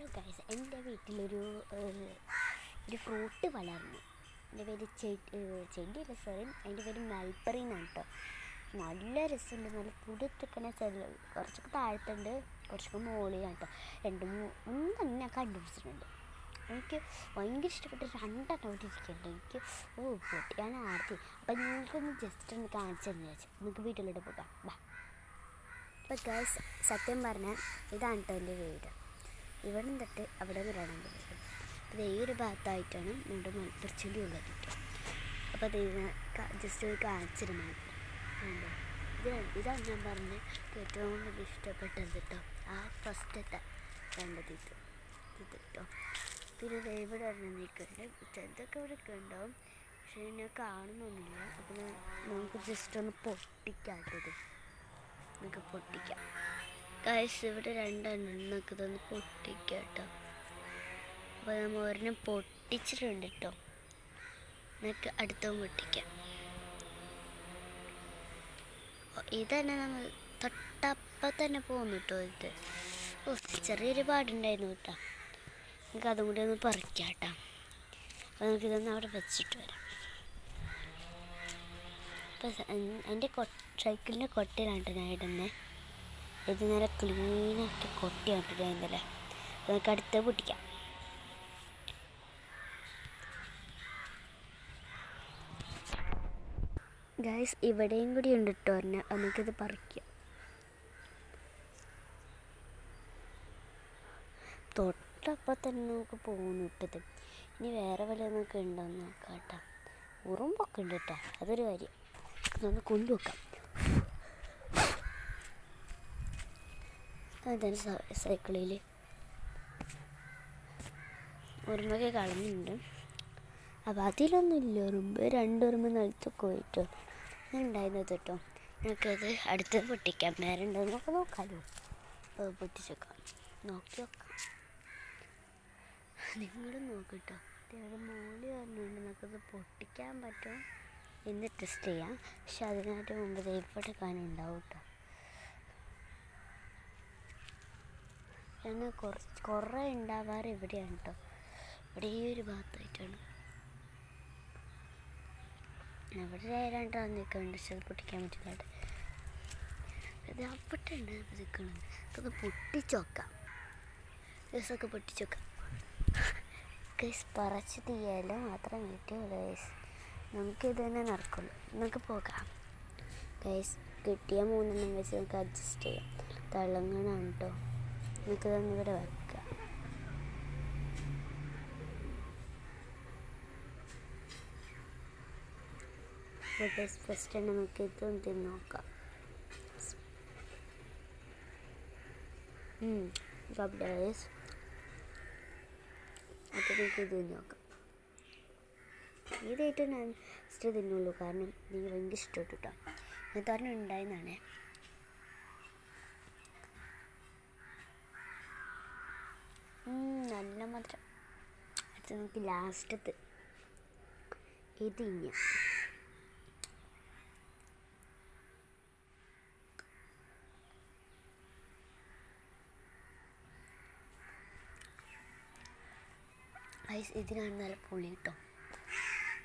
Hello guys, എൻ്റെ വീട്ടിലൊരു fruit വളർന്നു. എൻ്റെ പേര് ചെടിയല്ല, സോറി, അതിൻ്റെ പേര് മൽബറി എന്നാണ് കേട്ടോ. നല്ല രസമുണ്ട്, നല്ല പുടുത്തിക്കണ സ്ഥലം. കുറച്ചൊക്കെ താഴത്തുണ്ട്, കുറച്ചൊക്കെ മുകളിലാണ് കേട്ടോ. മൂന്നെണ്ണം ഞാൻ കണ്ടുപിടിച്ചിട്ടുണ്ട്. എനിക്ക് ഭയങ്കര ഇഷ്ടപ്പെട്ട രണ്ടെണ്ണം അവിടെ ഇരിക്കുന്നുണ്ട്. എനിക്ക് പൊട്ടിയാണ് ആർത്തി. അപ്പം നിങ്ങൾക്കൊന്ന് ജസ്റ്റ് ഒന്ന് കാണിച്ചു തന്നെ വെച്ചു. നിങ്ങൾക്ക് വീട്ടിലോട്ട് പോകാം, ബാ. അപ്പോൾ ഗൈസ്, സത്യം പറഞ്ഞാൽ ഇതാണ് കേട്ടോ എൻ്റെ വീട്. ഇവിടെ തൊട്ട് അവിടെ വരണം പറ്റും. അപ്പോൾ ഈ ഒരു ഭാഗത്തായിട്ടാണ് നമ്മുടെ മൽപ്പറിച്ചെടി ഉള്ളത് കേട്ടോ. അപ്പോൾ അത് ജസ്റ്റ് ഒരു കാണിച്ചിരുന്നു. ഇതാണ് ഞാൻ പറഞ്ഞ ഏറ്റവും കൂടുതൽ ഇഷ്ടപ്പെട്ടത് കേട്ടോ. ആ ഫസ്റ്റത്തെ വേണ്ടത് ഇത് കേട്ടോ. പിന്നെ ഇവിടെ വരണം നിൽക്കുന്നുണ്ട്. ചെറുതൊക്കെ ഇവിടെ ഉണ്ടാവും, പക്ഷേ ഞാൻ കാണുന്നൊന്നുമില്ല. അപ്പോൾ നമുക്ക് ജസ്റ്റ് ഒന്ന് പൊട്ടിക്കാട്ടത്. നമുക്ക് പൊട്ടിക്കാം ഗൈസ്. ഇവിടെ രണ്ടെണ്ണം നമുക്ക് ഇതൊന്ന് പൊട്ടിക്കാം കേട്ടോ. അപ്പോൾ നമ്മൾ ഒരെണ്ണം പൊട്ടിച്ചിട്ടുണ്ട് കേട്ടോ. നമുക്ക് അടുത്തും പൊട്ടിക്കാം. ഇതന്നെ നമ്മൾ തൊട്ടപ്പം തന്നെ പോകുന്നു കേട്ടോ. ഇത് ചെറിയൊരു പാടുണ്ടായിരുന്നു കേട്ടോ. നമുക്ക് അതും കൂടി ഒന്ന് പറിക്കാം കേട്ടോ. അപ്പോൾ നമുക്കിതൊന്ന് അവിടെ വെച്ചിട്ട് വരാം. അപ്പോൾ എൻ്റെ സൈക്കിളിൻ്റെ കൊട്ടയിലാണ് ഞാൻ ഇടുന്നത്. ഇത് നല്ല ക്ലീനായിട്ട് കൊട്ടിയാണ് ഇടുന്നതല്ലേ. നമുക്ക് അടുത്ത് പൊട്ടിക്കാം. ഗൈസ്, ഇവിടെയും കൂടി ഉണ്ട് കേട്ടോ. നമുക്കിത് പറിക്കാം. തൊട്ടപ്പം തന്നെ നമുക്ക് പോകുന്നു ഇട്ടത്. ഇനി വേറെ വല്ല നമുക്ക് ഉണ്ടോയെന്ന് നോക്കാം കേട്ടോ. ഉറുമ്പൊക്കെ ഉണ്ട് കേട്ടോ, അതൊരു കാര്യം. നമുക്ക് കൊണ്ടുവെക്കാം. അതാണ് സൈക്കിളിൽ ഉറുമ്പൊക്കെ കളഞ്ഞിട്ടുണ്ട്. അപ്പോൾ അതിലൊന്നുമില്ല ഉറുമ്പ്. രണ്ടുറുമ്പ് നിലത്തൊക്കെ പോയിട്ടോ ഉണ്ടായിരുന്നത് കേട്ടോ. നമുക്കത് അടുത്ത് പൊട്ടിക്കാം. വേറെ ഉണ്ടോയെന്നൊക്കെ നോക്കാമല്ലോ. അപ്പോൾ പൊട്ടിച്ചേക്കാം, നോക്കി നോക്കാം. നിങ്ങളും നോക്കിട്ടോ. ഇവിടെ മോളി പറഞ്ഞുകൊണ്ട് നമുക്കത് പൊട്ടിക്കാൻ പറ്റും എന്ന് ടെസ്റ്റ് ചെയ്യാം. പക്ഷെ അതിനായിട്ട് മുമ്പ് ഇവിടെ കാണുന്നുണ്ടാവും കേട്ടോ. ഞാൻ കുറേ ഉണ്ടാവാറ് ഇവിടെയാണ് കേട്ടോ. ഇവിടെ ഈ ഒരു ഭാഗത്തായിട്ടാണ്. ഇവിടെ രണ്ടാം നിൽക്കുന്നുണ്ട്, പക്ഷെ അത് പൊട്ടിക്കാൻ പറ്റില്ല. ഇത് അവിടെ ഉണ്ട് നിൽക്കുന്നത്. അതൊക്കെ പൊട്ടിച്ച് നോക്കാം. ദിവസമൊക്കെ പൊട്ടിച്ച് നോക്കാം ഗൈസ്. പറിച്ച് തീയാലും മാത്രം വീട്ടിൽ ഗൈസ്. നമുക്കിത് തന്നെ നടക്കുള്ളൂ. നമുക്ക് പോകാം ഗൈസ്. കിട്ടിയ മൂന്നെണ്ണം വെച്ച് നമുക്ക് അഡ്ജസ്റ്റ് ചെയ്യാം. തിളങ്ങണം കേട്ടോ. നമുക്കിതൊന്നും ഇവിടെ വെക്കാം. ഫസ്റ്റ് തന്നെ നമുക്ക് ഇതൊന്ന് തിന്ന് നോക്കാം. ഗൈസ്, അപ്പോൾ നമുക്ക് ഇത് തിന്ന് നോക്കാം. ഇതായിട്ട് ഞാൻ ഫസ്റ്റ് തിന്നുള്ളൂ, കാരണം എനിക്ക് ഭയങ്കര ഇഷ്ടപ്പെട്ടു കേട്ടോ. ഞാൻ തന്നെ ഉണ്ടായിരുന്നാണേ. നല്ല മധുരം. അടുത്ത് നമുക്ക് ലാസ്റ്റത്ത് ഇത് ഇഞ്ഞ. ഇതിനാണ് നല്ല പുളി കിട്ടും.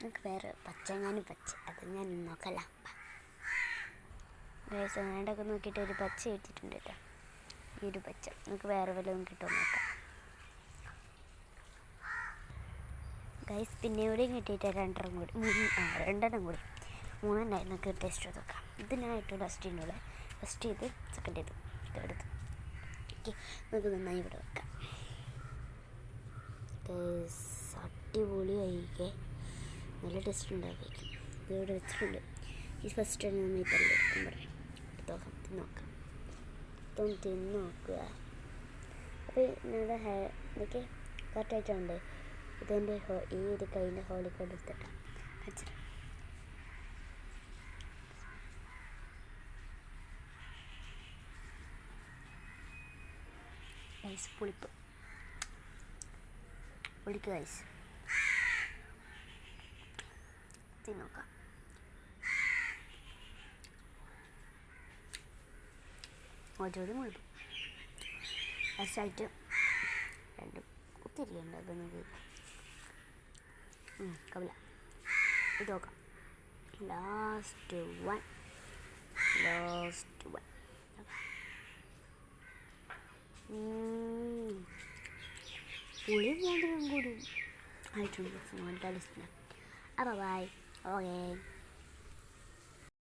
നമുക്ക് വേറെ പച്ചങ്ങാനും അത് ഞാൻ നോക്കല്ല. വേണ്ടൊക്കെ നോക്കിയിട്ട് ഒരു പച്ച ഇട്ടിട്ടുണ്ട് കേട്ടോ. ഈ ഒരു പച്ച നമുക്ക് വേറെ വല്ലതും കിട്ടുമോ നോക്കാം ഗൈസ്. പിന്നെ എവിടെയും കിട്ടിയിട്ട് രണ്ടെണ്ണം കൂടി മൂന്നെണ്ണായി. നമുക്ക് ടേസ്റ്റ് ചെയ്ത് നോക്കാം. ഇതിനായിട്ട് ഫസ്റ്റ് ഉള്ളത്. ഫസ്റ്റ് ഇത്, സെക്കൻഡ് ഇത്, തേർഡ്. ഓക്കെ, നമുക്ക് നന്നായി ഇവിടെ വെക്കാം. അടിപൊളി കഴിക്കേ, നല്ല ടേസ്റ്റ് ഉണ്ടായിരിക്കും. ഇതിവിടെ വെച്ചിട്ടുണ്ട്. ഈ ഫസ്റ്റ് തന്നെ നമ്മൾ ഇതെല്ലാം എടുക്കാൻ പറയാം. എടുത്ത് നോക്കാം. ഇതൊന്ന് തിന്ന് നോക്കുക. അപ്പോൾ ഞങ്ങളുടെ ഇതൊക്കെ കറക്റ്റായിട്ടുണ്ട്. ഇതെൻ്റെ ഈ ഒരു കയ്യിൻ്റെ ഹോളിൽ കൊടുത്തിട്ടാണ് വെച്ചിട്ട്. ഗൈസ്, പുളിക്ക് ഗൈസ് തിന്നോക്കാം. ഓരോരു മുഴുവൻ ഫസ്റ്റായിട്ട് രണ്ടും ഒത്തിരിയുണ്ട്. അപ്പോൾ നിങ്ങൾക്ക് കവില ഇത് നോക്കാം. ലാസ്റ്റ് വൺ പുളി വേണ്ടതും കൂടി ആയിട്ടുണ്ട്. നല്ല ടേസ്റ്റിന്. അപ്പോൾ ബൈ. ഓക്കേ.